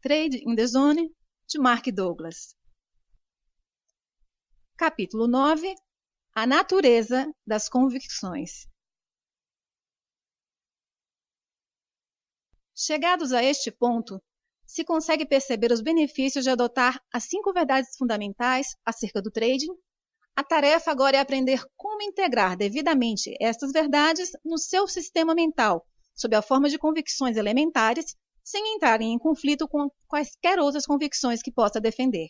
Trade in the Zone, de Mark Douglas. Capítulo 9. A natureza das convicções. Chegados a este ponto, se consegue perceber os benefícios de adotar as 5 verdades fundamentais acerca do trading. A tarefa agora é aprender como integrar devidamente estas verdades no seu sistema mental, sob a forma de convicções elementares, sem entrarem em conflito com quaisquer outras convicções que possa defender.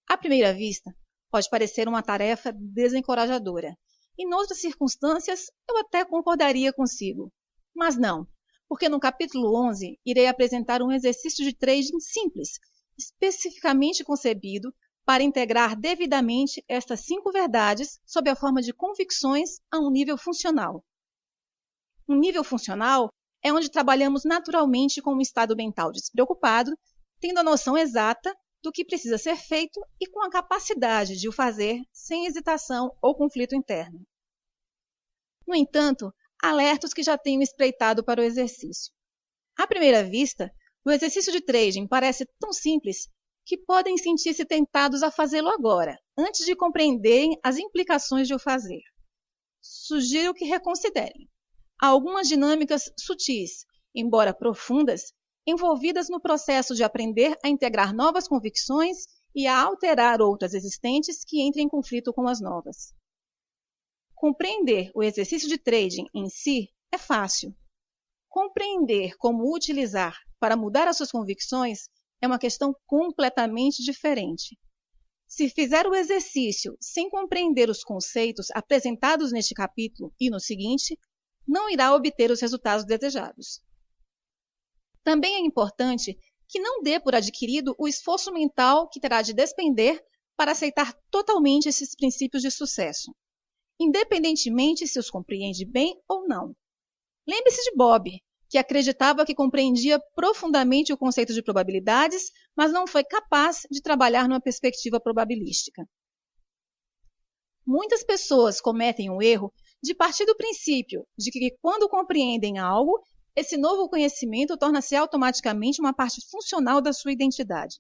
À primeira vista, pode parecer uma tarefa desencorajadora, e em outras circunstâncias eu até concordaria consigo. Mas não, porque no capítulo 11 irei apresentar um exercício de trading simples, especificamente concebido para integrar devidamente estas 5 verdades sob a forma de convicções a um nível funcional. Um nível funcional é onde trabalhamos naturalmente com um estado mental despreocupado, tendo a noção exata do que precisa ser feito e com a capacidade de o fazer sem hesitação ou conflito interno. No entanto, alerta os que já tenham espreitado para o exercício. À primeira vista, o exercício de trading parece tão simples que podem sentir-se tentados a fazê-lo agora, antes de compreenderem as implicações de o fazer. Sugiro que reconsiderem. Há algumas dinâmicas sutis, embora profundas, envolvidas no processo de aprender a integrar novas convicções e a alterar outras existentes que entrem em conflito com as novas. Compreender o exercício de trading em si é fácil. Compreender como o utilizar para mudar as suas convicções é uma questão completamente diferente. Se fizer o exercício sem compreender os conceitos apresentados neste capítulo e no seguinte, não irá obter os resultados desejados. Também é importante que não dê por adquirido o esforço mental que terá de despender para aceitar totalmente esses princípios de sucesso, independentemente se os compreende bem ou não. Lembre-se de Bob, que acreditava que compreendia profundamente o conceito de probabilidades, mas não foi capaz de trabalhar numa perspectiva probabilística. Muitas pessoas cometem o erro de partir do princípio de que, quando compreendem algo, esse novo conhecimento torna-se automaticamente uma parte funcional da sua identidade.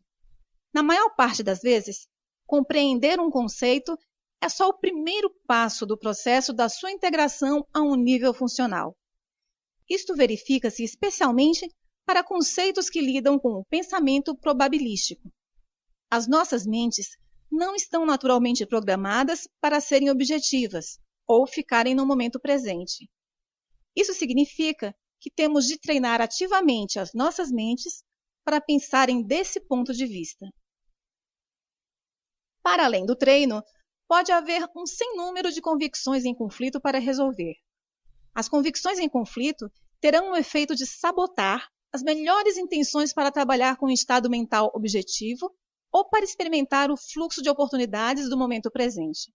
Na maior parte das vezes, compreender um conceito é só o primeiro passo do processo da sua integração a um nível funcional. Isto verifica-se especialmente para conceitos que lidam com o pensamento probabilístico. As nossas mentes não estão naturalmente programadas para serem objetivas ou ficarem no momento presente. Isso significa que temos de treinar ativamente as nossas mentes para pensarem desse ponto de vista. Para além do treino, pode haver um sem número de convicções em conflito para resolver. As convicções em conflito terão o efeito de sabotar as melhores intenções para trabalhar com um estado mental objetivo ou para experimentar o fluxo de oportunidades do momento presente.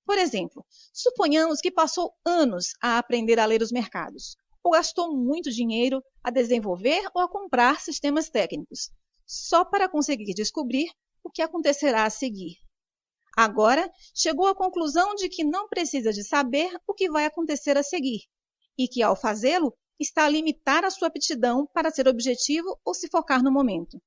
Por exemplo, suponhamos que passou anos a aprender a ler os mercados, ou gastou muito dinheiro a desenvolver ou a comprar sistemas técnicos, só para conseguir descobrir o que acontecerá a seguir. Agora, chegou à conclusão de que não precisa de saber o que vai acontecer a seguir, e que, ao fazê-lo, está a limitar a sua aptidão para ser objetivo ou se focar no momento.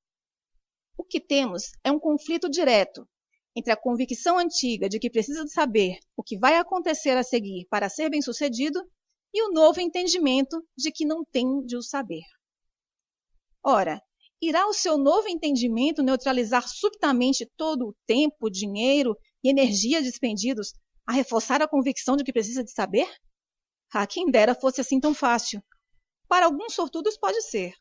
O que temos é um conflito direto entre a convicção antiga de que precisa de saber o que vai acontecer a seguir para ser bem-sucedido e o novo entendimento de que não tem de o saber. Ora, irá o seu novo entendimento neutralizar subitamente todo o tempo, dinheiro e energia despendidos a reforçar a convicção de que precisa de saber? Quem dera fosse assim tão fácil. Para alguns sortudos pode ser.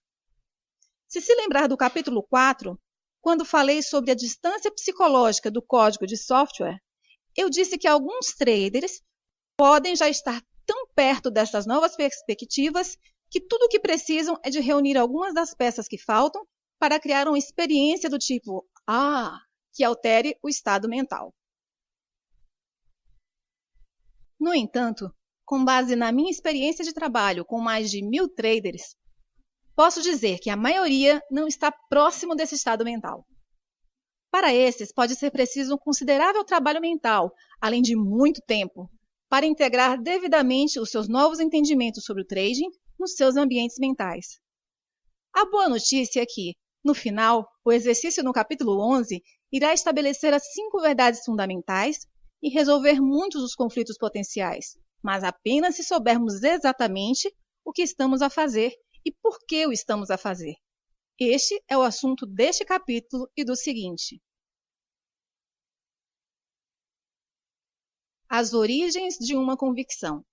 Se lembrar do capítulo 4, quando falei sobre a distância psicológica do código de software, eu disse que alguns traders podem já estar tão perto dessas novas perspectivas que tudo o que precisam é de reunir algumas das peças que faltam para criar uma experiência do tipo que altere o estado mental. No entanto, com base na minha experiência de trabalho com mais de 1000 traders, posso dizer que a maioria não está próximo desse estado mental. Para esses, pode ser preciso um considerável trabalho mental, além de muito tempo, para integrar devidamente os seus novos entendimentos sobre o trading nos seus ambientes mentais. A boa notícia é que, no final, o exercício no capítulo 11 irá estabelecer as 5 verdades fundamentais e resolver muitos dos conflitos potenciais, mas apenas se soubermos exatamente o que estamos a fazer e por que o estamos a fazer. Este é o assunto deste capítulo e do seguinte. As origens de uma convicção.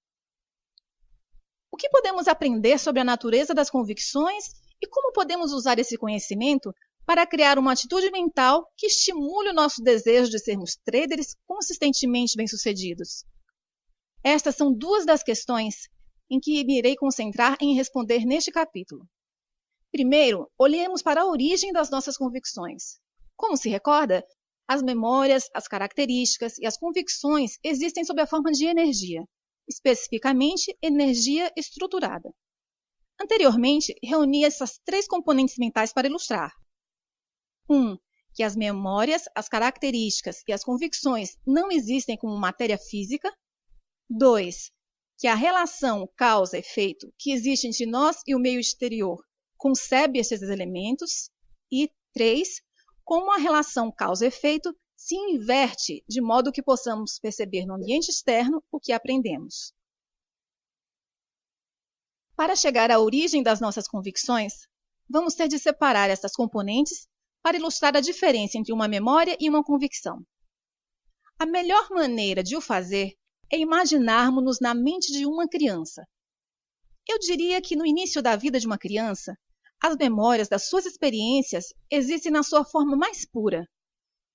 O que podemos aprender sobre a natureza das convicções e como podemos usar esse conhecimento para criar uma atitude mental que estimule o nosso desejo de sermos traders consistentemente bem-sucedidos? Estas são 2 das questões em que me irei concentrar em responder neste capítulo. Primeiro, olhemos para a origem das nossas convicções. Como se recorda, as memórias, as características e as convicções existem sob a forma de energia, especificamente energia estruturada. Anteriormente, reuni essas 3 componentes mentais para ilustrar. 1. Que as memórias, as características e as convicções não existem como matéria física. 2. Que a relação causa-efeito que existe entre nós e o meio exterior concebe estes elementos. E 3. Como a relação causa-efeito se inverte de modo que possamos perceber no ambiente externo o que aprendemos. Para chegar à origem das nossas convicções, vamos ter de separar essas componentes para ilustrar a diferença entre uma memória e uma convicção. A melhor maneira de o fazer é imaginarmos-nos na mente de uma criança. Eu diria que no início da vida de uma criança, as memórias das suas experiências existem na sua forma mais pura.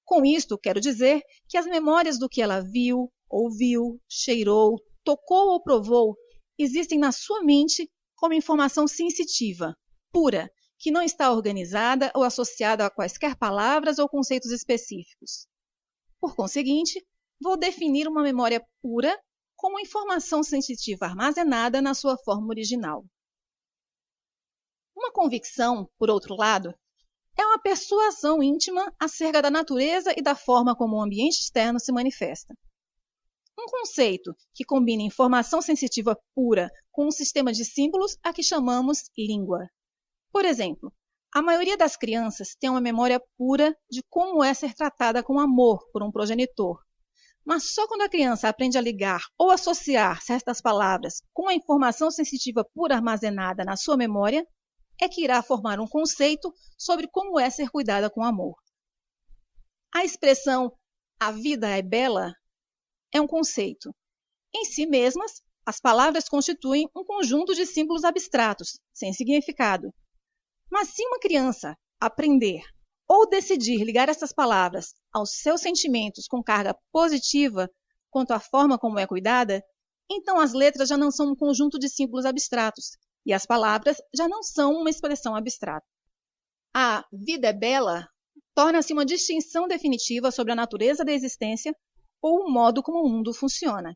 Com isto, quero dizer que as memórias do que ela viu, ouviu, cheirou, tocou ou provou existem na sua mente como informação sensitiva, pura, que não está organizada ou associada a quaisquer palavras ou conceitos específicos. Por conseguinte, vou definir uma memória pura como informação sensitiva armazenada na sua forma original. Uma convicção, por outro lado, é uma persuasão íntima acerca da natureza e da forma como o ambiente externo se manifesta. Um conceito que combina informação sensitiva pura com um sistema de símbolos a que chamamos língua. Por exemplo, a maioria das crianças tem uma memória pura de como é ser tratada com amor por um progenitor. Mas só quando a criança aprende a ligar ou associar certas palavras com a informação sensitiva pura armazenada na sua memória, é que irá formar um conceito sobre como é ser cuidada com amor. A expressão "a vida é bela" é um conceito. Em si mesmas, as palavras constituem um conjunto de símbolos abstratos, sem significado. Mas se uma criança aprender ou decidir ligar essas palavras aos seus sentimentos com carga positiva quanto à forma como é cuidada, então as letras já não são um conjunto de símbolos abstratos e as palavras já não são uma expressão abstrata. A vida é bela torna-se uma distinção definitiva sobre a natureza da existência ou o modo como o mundo funciona.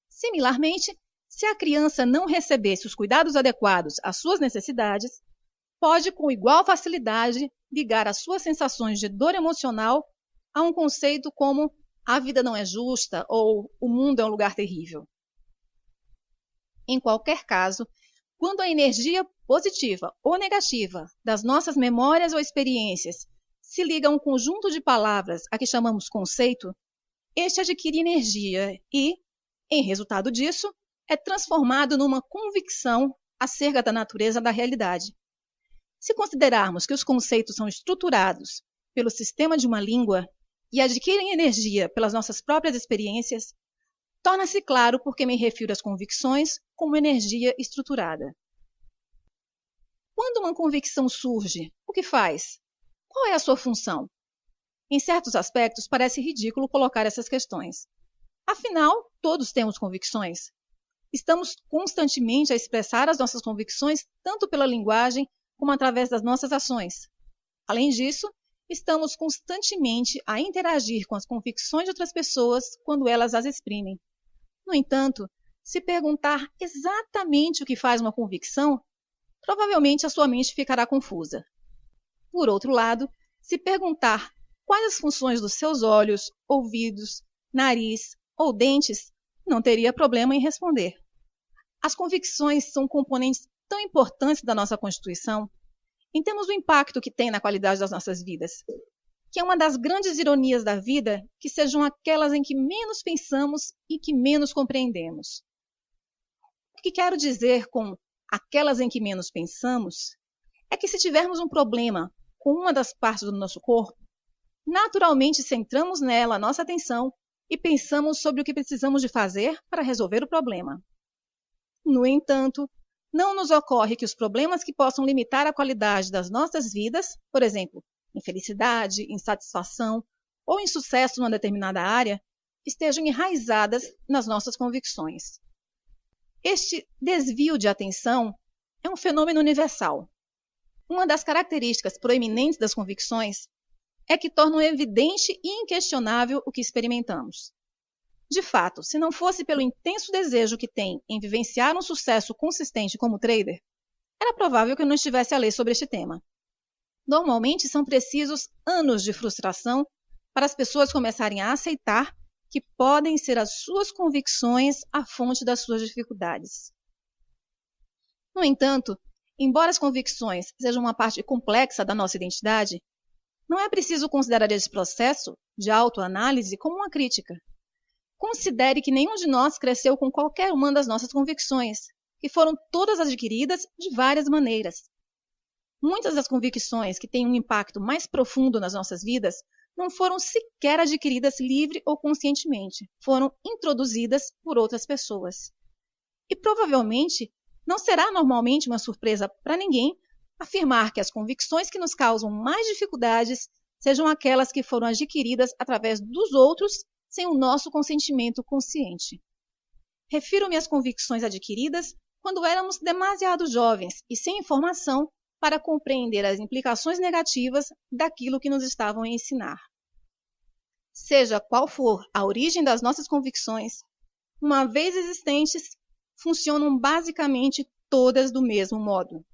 Similarmente, se a criança não recebesse os cuidados adequados às suas necessidades, pode com igual facilidade ligar as suas sensações de dor emocional a um conceito como a vida não é justa ou o mundo é um lugar terrível. Em qualquer caso, quando a energia positiva ou negativa das nossas memórias ou experiências se liga a um conjunto de palavras a que chamamos conceito, este adquire energia e, em resultado disso, é transformado numa convicção acerca da natureza da realidade. Se considerarmos que os conceitos são estruturados pelo sistema de uma língua e adquirem energia pelas nossas próprias experiências, torna-se claro por que me refiro às convicções como energia estruturada. Quando uma convicção surge, o que faz? Qual é a sua função? Em certos aspectos, parece ridículo colocar essas questões. Afinal, todos temos convicções. Estamos constantemente a expressar as nossas convicções tanto pela linguagem como através das nossas ações. Além disso, estamos constantemente a interagir com as convicções de outras pessoas quando elas as exprimem. No entanto, se perguntar exatamente o que faz uma convicção, provavelmente a sua mente ficará confusa. Por outro lado, se perguntar quais as funções dos seus olhos, ouvidos, nariz ou dentes, não teria problema em responder. As convicções são componentes tão importantes da nossa Constituição, em termos do impacto que tem na qualidade das nossas vidas, que é uma das grandes ironias da vida que sejam aquelas em que menos pensamos e que menos compreendemos. O que quero dizer com aquelas em que menos pensamos é que se tivermos um problema com uma das partes do nosso corpo, naturalmente centramos nela a nossa atenção e pensamos sobre o que precisamos de fazer para resolver o problema. No entanto, não nos ocorre que os problemas que possam limitar a qualidade das nossas vidas, por exemplo, infelicidade, insatisfação ou insucesso numa determinada área, estejam enraizadas nas nossas convicções. Este desvio de atenção é um fenômeno universal. Uma das características proeminentes das convicções é que tornam evidente e inquestionável o que experimentamos. De fato, se não fosse pelo intenso desejo que tem em vivenciar um sucesso consistente como trader, era provável que eu não estivesse a ler sobre este tema. Normalmente são precisos anos de frustração para as pessoas começarem a aceitar que podem ser as suas convicções a fonte das suas dificuldades. No entanto, embora as convicções sejam uma parte complexa da nossa identidade, não é preciso considerar esse processo de autoanálise como uma crítica. Considere que nenhum de nós cresceu com qualquer uma das nossas convicções, que foram todas adquiridas de várias maneiras. Muitas das convicções que têm um impacto mais profundo nas nossas vidas não foram sequer adquiridas livre ou conscientemente, foram introduzidas por outras pessoas. E provavelmente não será normalmente uma surpresa para ninguém afirmar que as convicções que nos causam mais dificuldades sejam aquelas que foram adquiridas através dos outros sem o nosso consentimento consciente. Refiro-me às convicções adquiridas quando éramos demasiado jovens e sem informação para compreender as implicações negativas daquilo que nos estavam a ensinar. Seja qual for a origem das nossas convicções, uma vez existentes, funcionam basicamente todas do mesmo modo.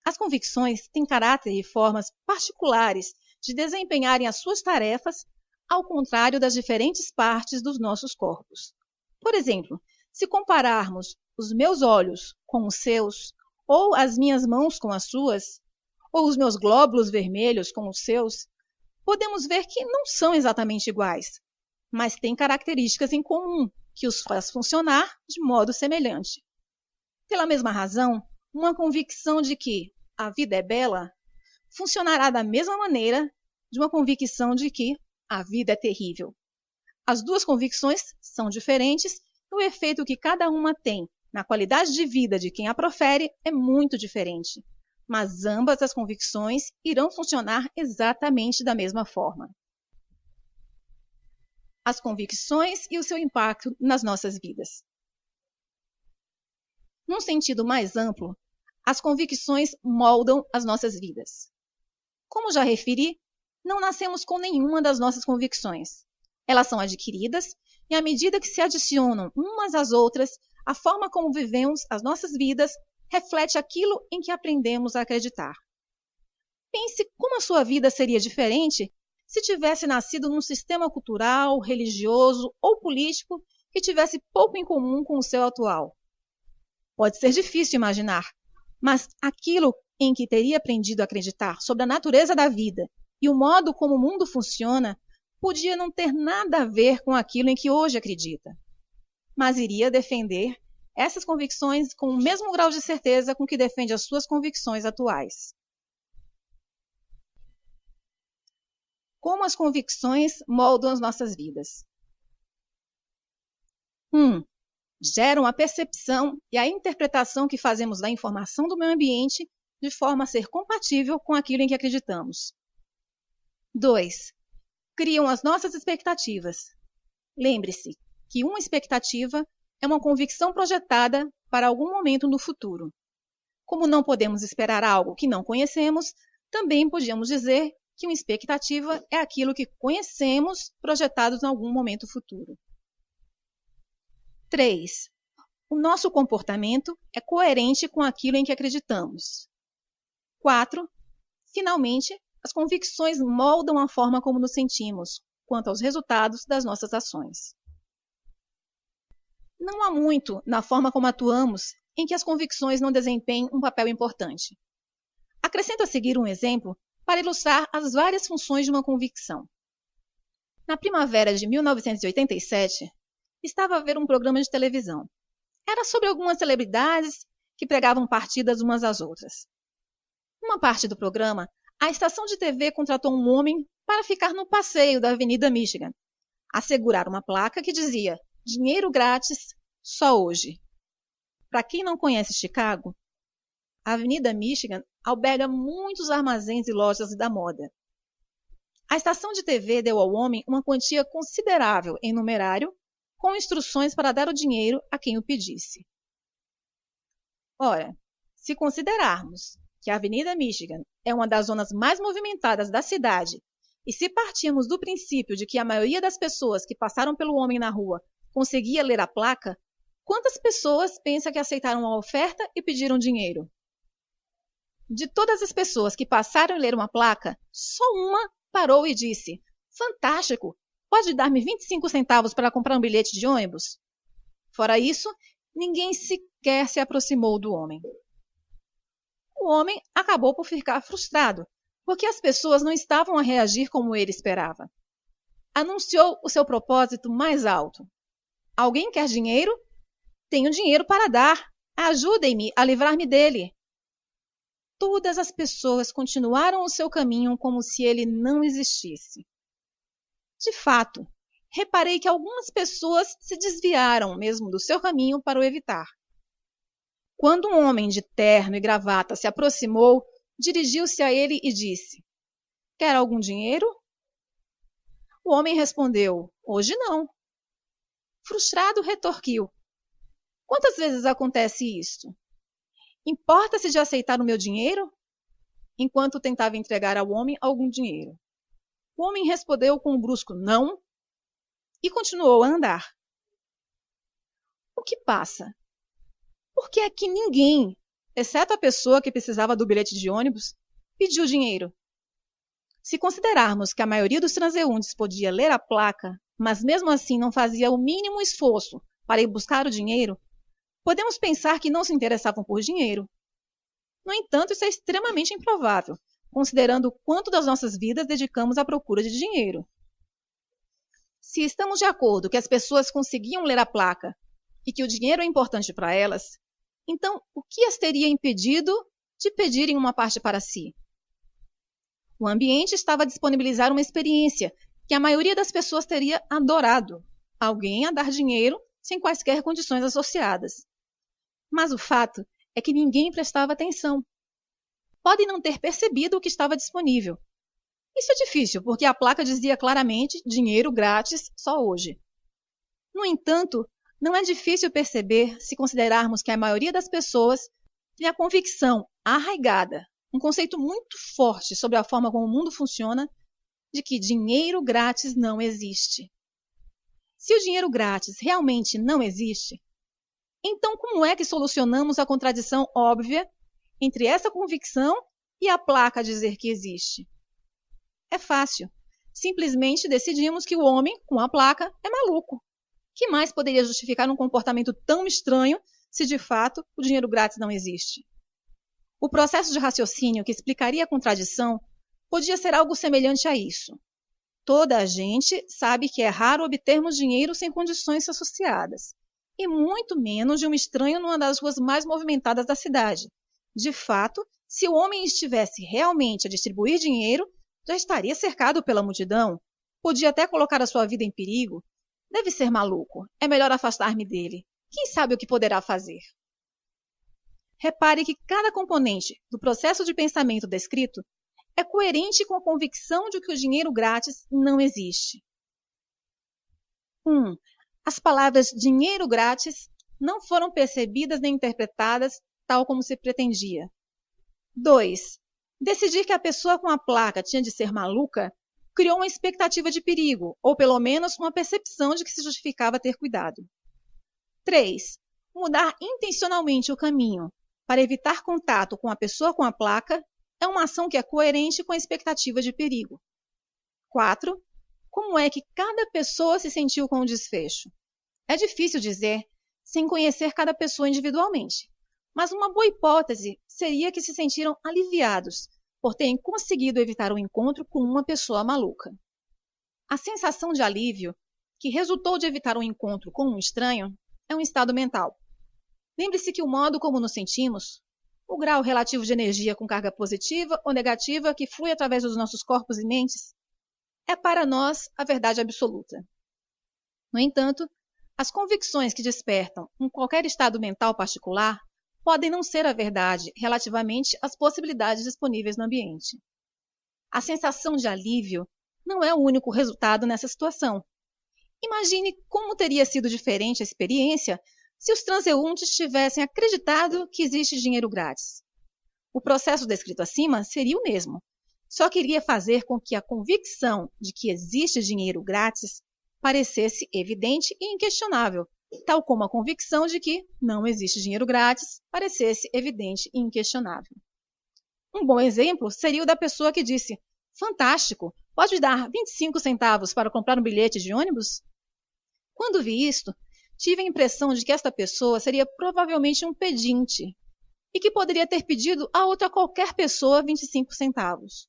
As convicções têm caráter e formas particulares de desempenharem as suas tarefas, ao contrário das diferentes partes dos nossos corpos. Por exemplo, se compararmos os meus olhos com os seus, ou as minhas mãos com as suas, ou os meus glóbulos vermelhos com os seus, podemos ver que não são exatamente iguais, mas têm características em comum que os faz funcionar de modo semelhante. Pela mesma razão, uma convicção de que a vida é bela funcionará da mesma maneira de uma convicção de que a vida é terrível. As duas convicções são diferentes e o efeito que cada uma tem na qualidade de vida de quem a profere é muito diferente, mas ambas as convicções irão funcionar exatamente da mesma forma. As convicções e o seu impacto nas nossas vidas. Num sentido mais amplo, as convicções moldam as nossas vidas. Como já referi, não nascemos com nenhuma das nossas convicções. Elas são adquiridas e, à medida que se adicionam umas às outras, a forma como vivemos as nossas vidas reflete aquilo em que aprendemos a acreditar. Pense como a sua vida seria diferente se tivesse nascido num sistema cultural, religioso ou político que tivesse pouco em comum com o seu atual. Pode ser difícil imaginar, mas aquilo em que teria aprendido a acreditar sobre a natureza da vida e o modo como o mundo funciona podia não ter nada a ver com aquilo em que hoje acredita, mas iria defender essas convicções com o mesmo grau de certeza com que defende as suas convicções atuais. Como as convicções moldam as nossas vidas? 1. Geram a percepção e a interpretação que fazemos da informação do meio ambiente de forma a ser compatível com aquilo em que acreditamos. 2. Criam as nossas expectativas. Lembre-se que uma expectativa é uma convicção projetada para algum momento no futuro. Como não podemos esperar algo que não conhecemos, também podemos dizer que uma expectativa é aquilo que conhecemos projetado em algum momento futuro. 3. O nosso comportamento é coerente com aquilo em que acreditamos. 4. Finalmente, as convicções moldam a forma como nos sentimos quanto aos resultados das nossas ações. Não há muito na forma como atuamos em que as convicções não desempenham um papel importante. Acrescento a seguir um exemplo para ilustrar as várias funções de uma convicção. Na primavera de 1987, estava a ver um programa de televisão. Era sobre algumas celebridades que pregavam partidas umas às outras. Numa parte do programa, a estação de TV contratou um homem para ficar no passeio da Avenida Michigan, assegurar uma placa que dizia "Dinheiro grátis, só hoje". Para quem não conhece Chicago, a Avenida Michigan alberga muitos armazéns e lojas da moda. A estação de TV deu ao homem uma quantia considerável em numerário, com instruções para dar o dinheiro a quem o pedisse. Ora, se considerarmos que a Avenida Michigan é uma das zonas mais movimentadas da cidade, e se partirmos do princípio de que a maioria das pessoas que passaram pelo homem na rua conseguia ler a placa, quantas pessoas pensa que aceitaram a oferta e pediram dinheiro? De todas as pessoas que passaram a ler uma placa, só uma parou e disse: "Fantástico! Pode dar-me 25 centavos para comprar um bilhete de ônibus?" Fora isso, ninguém sequer se aproximou do homem. O homem acabou por ficar frustrado, porque as pessoas não estavam a reagir como ele esperava. Anunciou o seu propósito mais alto: "Alguém quer dinheiro? Tenho dinheiro para dar. Ajudem-me a livrar-me dele." Todas as pessoas continuaram o seu caminho como se ele não existisse. De fato, reparei que algumas pessoas se desviaram mesmo do seu caminho para o evitar. Quando um homem de terno e gravata se aproximou, dirigiu-se a ele e disse: "Quer algum dinheiro?" O homem respondeu: "Hoje não." Frustrado, retorquiu: "Quantas vezes acontece isto? Importa-se de aceitar o meu dinheiro?" Enquanto tentava entregar ao homem algum dinheiro. O homem respondeu com um brusco "não" e continuou a andar. O que passa? Por que é que ninguém, exceto a pessoa que precisava do bilhete de ônibus, pediu dinheiro? Se considerarmos que a maioria dos transeuntes podia ler a placa, mas mesmo assim não fazia o mínimo esforço para ir buscar o dinheiro, podemos pensar que não se interessavam por dinheiro. No entanto, isso é extremamente improvável, considerando o quanto das nossas vidas dedicamos à procura de dinheiro. Se estamos de acordo que as pessoas conseguiam ler a placa e que o dinheiro é importante para elas, então o que as teria impedido de pedirem uma parte para si? O ambiente estava a disponibilizar uma experiência que a maioria das pessoas teria adorado: alguém a dar dinheiro sem quaisquer condições associadas. Mas o fato é que ninguém prestava atenção. Podem não ter percebido o que estava disponível. Isso é difícil, porque a placa dizia claramente "dinheiro grátis, só hoje". No entanto, não é difícil perceber se considerarmos que a maioria das pessoas tem a convicção arraigada, um conceito muito forte sobre a forma como o mundo funciona, de que dinheiro grátis não existe. Se o dinheiro grátis realmente não existe, então como é que solucionamos a contradição óbvia entre essa convicção e a placa dizer que existe? É fácil. Simplesmente decidimos que o homem com a placa é maluco. Que mais poderia justificar um comportamento tão estranho se de fato o dinheiro grátis não existe? O processo de raciocínio que explicaria a contradição podia ser algo semelhante a isso. Toda a gente sabe que é raro obtermos dinheiro sem condições associadas, e muito menos de um estranho numa das ruas mais movimentadas da cidade. De fato, se o homem estivesse realmente a distribuir dinheiro, já estaria cercado pela multidão. Podia até colocar a sua vida em perigo. Deve ser maluco. É melhor afastar-me dele. Quem sabe o que poderá fazer? Repare que cada componente do processo de pensamento descrito é coerente com a convicção de que o dinheiro grátis não existe. 1. As palavras dinheiro grátis não foram percebidas nem interpretadas tal como se pretendia. 2. Decidir que a pessoa com a placa tinha de ser maluca criou uma expectativa de perigo, ou pelo menos uma percepção de que se justificava ter cuidado. 3. Mudar intencionalmente o caminho para evitar contato com a pessoa com a placa é uma ação que é coerente com a expectativa de perigo. 4. Como é que cada pessoa se sentiu com o desfecho? É difícil dizer sem conhecer cada pessoa individualmente, Mas uma boa hipótese seria que se sentiram aliviados por terem conseguido evitar um encontro com uma pessoa maluca. A sensação de alívio que resultou de evitar um encontro com um estranho é um estado mental. Lembre-se que o modo como nos sentimos, o grau relativo de energia com carga positiva ou negativa que flui através dos nossos corpos e mentes, é para nós a verdade absoluta. No entanto, as convicções que despertam em qualquer estado mental particular podem não ser a verdade relativamente às possibilidades disponíveis no ambiente. A sensação de alívio não é o único resultado nessa situação. Imagine como teria sido diferente a experiência se os transeuntes tivessem acreditado que existe dinheiro grátis. O processo descrito acima seria o mesmo, só que iria fazer com que a convicção de que existe dinheiro grátis parecesse evidente e inquestionável, tal como a convicção de que não existe dinheiro grátis parecesse evidente e inquestionável. Um bom exemplo seria o da pessoa que disse: "Fantástico, pode me dar 25 centavos para comprar um bilhete de ônibus?" Quando vi isto, tive a impressão de que esta pessoa seria provavelmente um pedinte e que poderia ter pedido a outra qualquer pessoa 25 centavos.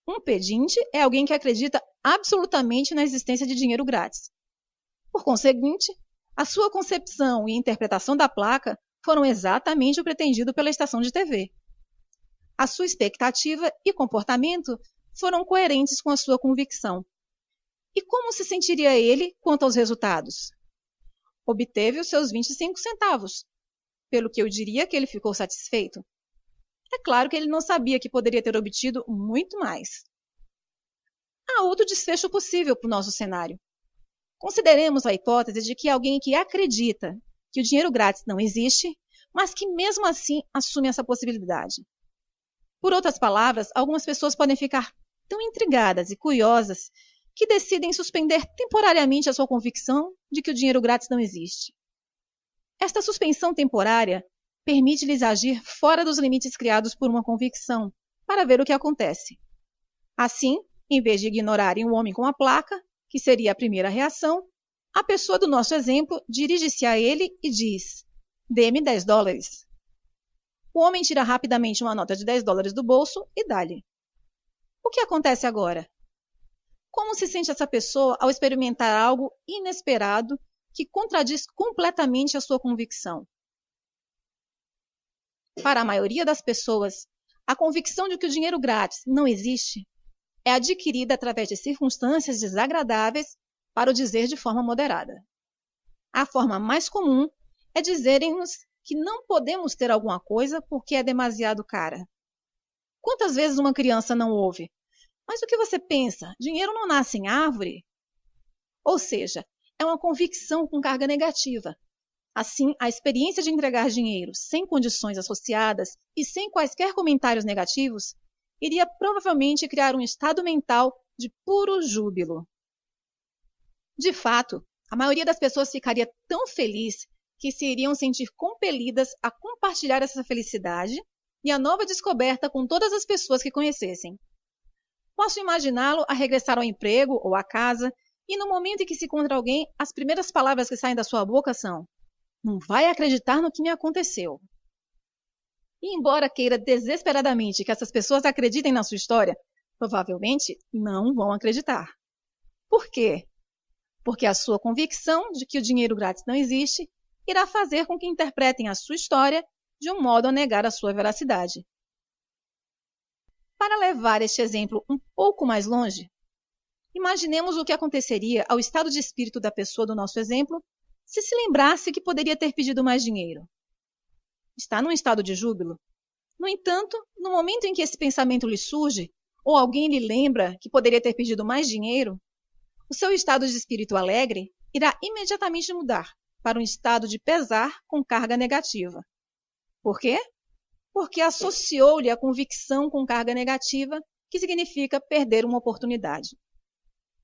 Um pedinte é alguém que acredita absolutamente na existência de dinheiro grátis. Por conseguinte, a sua concepção e interpretação da placa foram exatamente o pretendido pela estação de TV. A sua expectativa e comportamento foram coerentes com a sua convicção. E como se sentiria ele quanto aos resultados? Obteve os seus 25 centavos, pelo que eu diria que ele ficou satisfeito. É claro que ele não sabia que poderia ter obtido muito mais. Há outro desfecho possível para o nosso cenário. Consideremos a hipótese de que alguém que acredita que o dinheiro grátis não existe, mas que mesmo assim assume essa possibilidade. Por outras palavras, algumas pessoas podem ficar tão intrigadas e curiosas que decidem suspender temporariamente a sua convicção de que o dinheiro grátis não existe. Esta suspensão temporária permite-lhes agir fora dos limites criados por uma convicção, para ver o que acontece. Assim, em vez de ignorarem o homem com a placa, que seria a primeira reação, a pessoa do nosso exemplo dirige-se a ele e diz: "Dê-me 10 dólares." O homem tira rapidamente uma nota de 10 dólares do bolso e dá-lhe. O que acontece agora? Como se sente essa pessoa ao experimentar algo inesperado que contradiz completamente a sua convicção? Para a maioria das pessoas, a convicção de que o dinheiro grátis não existe é adquirida através de circunstâncias desagradáveis, para o dizer de forma moderada. A forma mais comum é dizerem-nos que não podemos ter alguma coisa porque é demasiado cara. Quantas vezes uma criança não ouve: "Mas o que você pensa? Dinheiro não nasce em árvore?" Ou seja, é uma convicção com carga negativa. Assim, a experiência de entregar dinheiro sem condições associadas e sem quaisquer comentários negativos iria provavelmente criar um estado mental de puro júbilo. De fato, a maioria das pessoas ficaria tão feliz que se iriam sentir compelidas a compartilhar essa felicidade e a nova descoberta com todas as pessoas que conhecessem. Posso imaginá-lo a regressar ao emprego ou à casa e no momento em que se encontra alguém, as primeiras palavras que saem da sua boca são: "Não vai acreditar no que me aconteceu." E embora queira desesperadamente que essas pessoas acreditem na sua história, provavelmente não vão acreditar. Por quê? Porque a sua convicção de que o dinheiro grátis não existe irá fazer com que interpretem a sua história de um modo a negar a sua veracidade. Para levar este exemplo um pouco mais longe, imaginemos o que aconteceria ao estado de espírito da pessoa do nosso exemplo se lembrasse que poderia ter pedido mais dinheiro. Está num estado de júbilo. No entanto, no momento em que esse pensamento lhe surge, ou alguém lhe lembra que poderia ter pedido mais dinheiro, o seu estado de espírito alegre irá imediatamente mudar para um estado de pesar com carga negativa. Por quê? Porque associou-lhe a convicção com carga negativa, que significa perder uma oportunidade.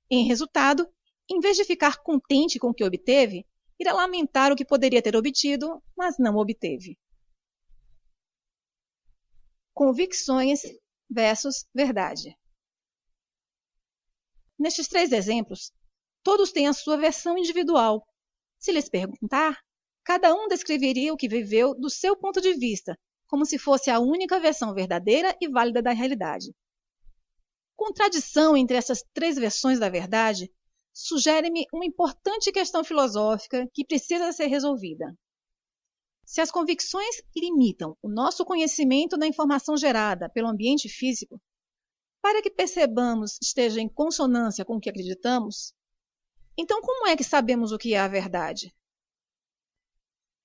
Em resultado, em vez de ficar contente com o que obteve, irá lamentar o que poderia ter obtido, mas não obteve. Convicções versus verdade. Nestes 3 exemplos, todos têm a sua versão individual. Se lhes perguntar, Cada um descreveria o que viveu do seu ponto de vista, como se fosse a única versão verdadeira e válida da realidade. Contradição entre essas três versões da verdade sugere-me uma importante questão filosófica que precisa ser resolvida. Se as convicções limitam o nosso conhecimento da informação gerada pelo ambiente físico, para que percebamos esteja em consonância com o que acreditamos, então como é que sabemos o que é a verdade?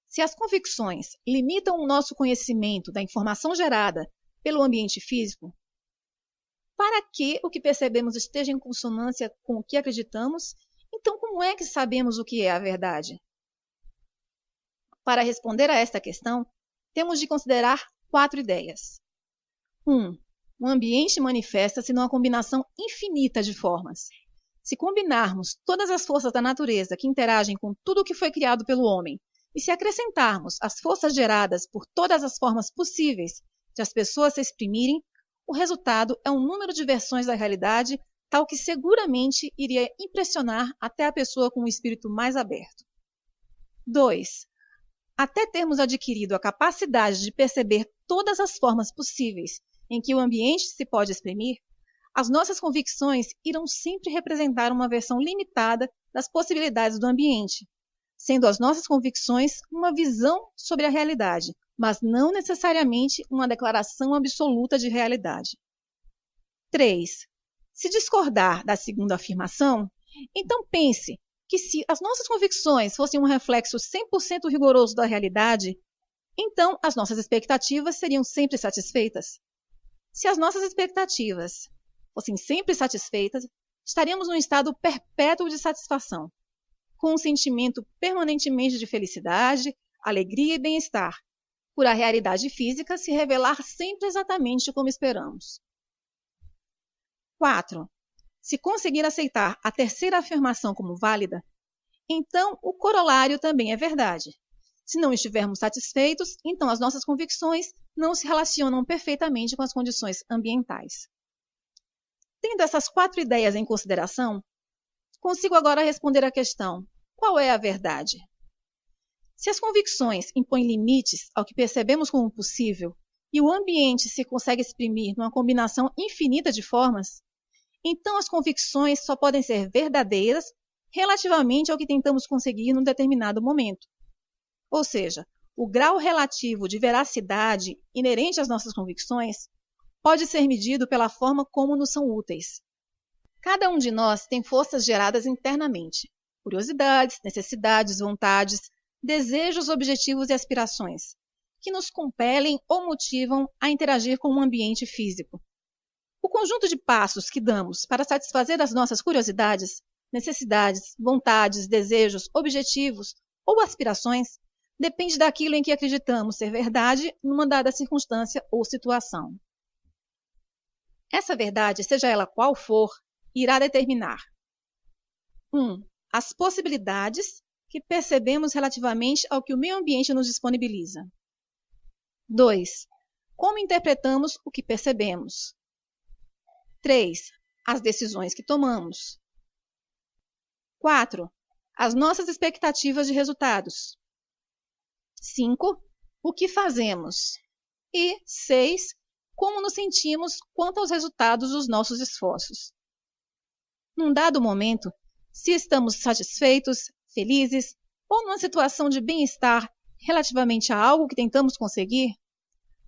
Se as convicções limitam o nosso conhecimento da informação gerada pelo ambiente físico, para que o que percebemos esteja em consonância com o que acreditamos, então como é que sabemos o que é a verdade? Para responder a esta questão, temos de considerar 4 ideias. 1. O ambiente manifesta-se numa combinação infinita de formas. Se combinarmos todas as forças da natureza que interagem com tudo o que foi criado pelo homem, e se acrescentarmos as forças geradas por todas as formas possíveis de as pessoas se exprimirem, o resultado é um número de versões da realidade tal que seguramente iria impressionar até a pessoa com o espírito mais aberto. 2. Até termos adquirido a capacidade de perceber todas as formas possíveis em que o ambiente se pode exprimir, as nossas convicções irão sempre representar uma versão limitada das possibilidades do ambiente, sendo as nossas convicções uma visão sobre a realidade, mas não necessariamente uma declaração absoluta de realidade. 3. Se discordar da segunda afirmação, então pense que se as nossas convicções fossem um reflexo 100% rigoroso da realidade, então as nossas expectativas seriam sempre satisfeitas. Se as nossas expectativas fossem sempre satisfeitas, estaríamos num estado perpétuo de satisfação, com um sentimento permanentemente de felicidade, alegria e bem-estar, por a realidade física se revelar sempre exatamente como esperamos. 4. Se conseguir aceitar a terceira afirmação como válida, então o corolário também é verdade. Se não estivermos satisfeitos, então as nossas convicções não se relacionam perfeitamente com as condições ambientais. Tendo essas 4 ideias em consideração, consigo agora responder à questão: qual é a verdade? Se as convicções impõem limites ao que percebemos como possível e o ambiente se consegue exprimir numa combinação infinita de formas, então as convicções só podem ser verdadeiras relativamente ao que tentamos conseguir num determinado momento. Ou seja, o grau relativo de veracidade inerente às nossas convicções pode ser medido pela forma como nos são úteis. Cada um de nós tem forças geradas internamente, curiosidades, necessidades, vontades, desejos, objetivos e aspirações, que nos compelem ou motivam a interagir com o ambiente físico. O conjunto de passos que damos para satisfazer as nossas curiosidades, necessidades, vontades, desejos, objetivos ou aspirações depende daquilo em que acreditamos ser verdade numa dada circunstância ou situação. Essa verdade, seja ela qual for, irá determinar 1. As possibilidades que percebemos relativamente ao que o meio ambiente nos disponibiliza. 2. Como interpretamos o que percebemos. 3. As decisões que tomamos. 4. As nossas expectativas de resultados. 5. O que fazemos. E 6. Como nos sentimos quanto aos resultados dos nossos esforços. Num dado momento, se estamos satisfeitos, felizes ou numa situação de bem-estar relativamente a algo que tentamos conseguir,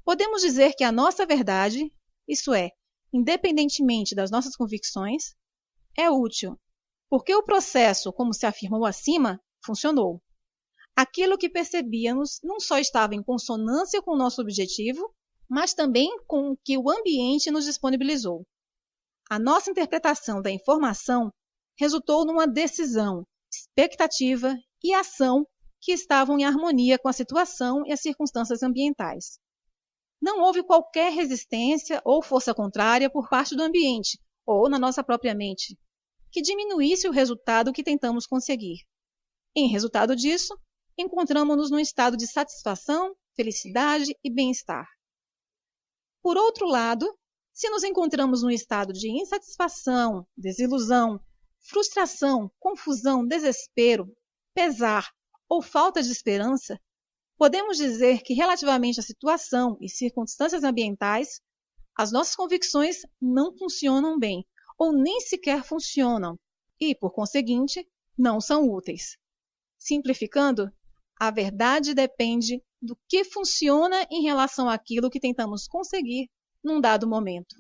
podemos dizer que a nossa verdade, isso é, independentemente das nossas convicções, é útil, porque o processo, como se afirmou acima, funcionou. Aquilo que percebíamos não só estava em consonância com o nosso objetivo, mas também com o que o ambiente nos disponibilizou. A nossa interpretação da informação resultou numa decisão, expectativa e ação que estavam em harmonia com a situação e as circunstâncias ambientais. Não houve qualquer resistência ou força contrária por parte do ambiente ou na nossa própria mente, que diminuísse o resultado que tentamos conseguir. Em resultado disso, encontramos-nos num estado de satisfação, felicidade e bem-estar. Por outro lado, se nos encontramos num estado de insatisfação, desilusão, frustração, confusão, desespero, pesar ou falta de esperança, podemos dizer que, relativamente à situação e circunstâncias ambientais, as nossas convicções não funcionam bem, ou nem sequer funcionam, e, por conseguinte, não são úteis. Simplificando, a verdade depende do que funciona em relação àquilo que tentamos conseguir num dado momento.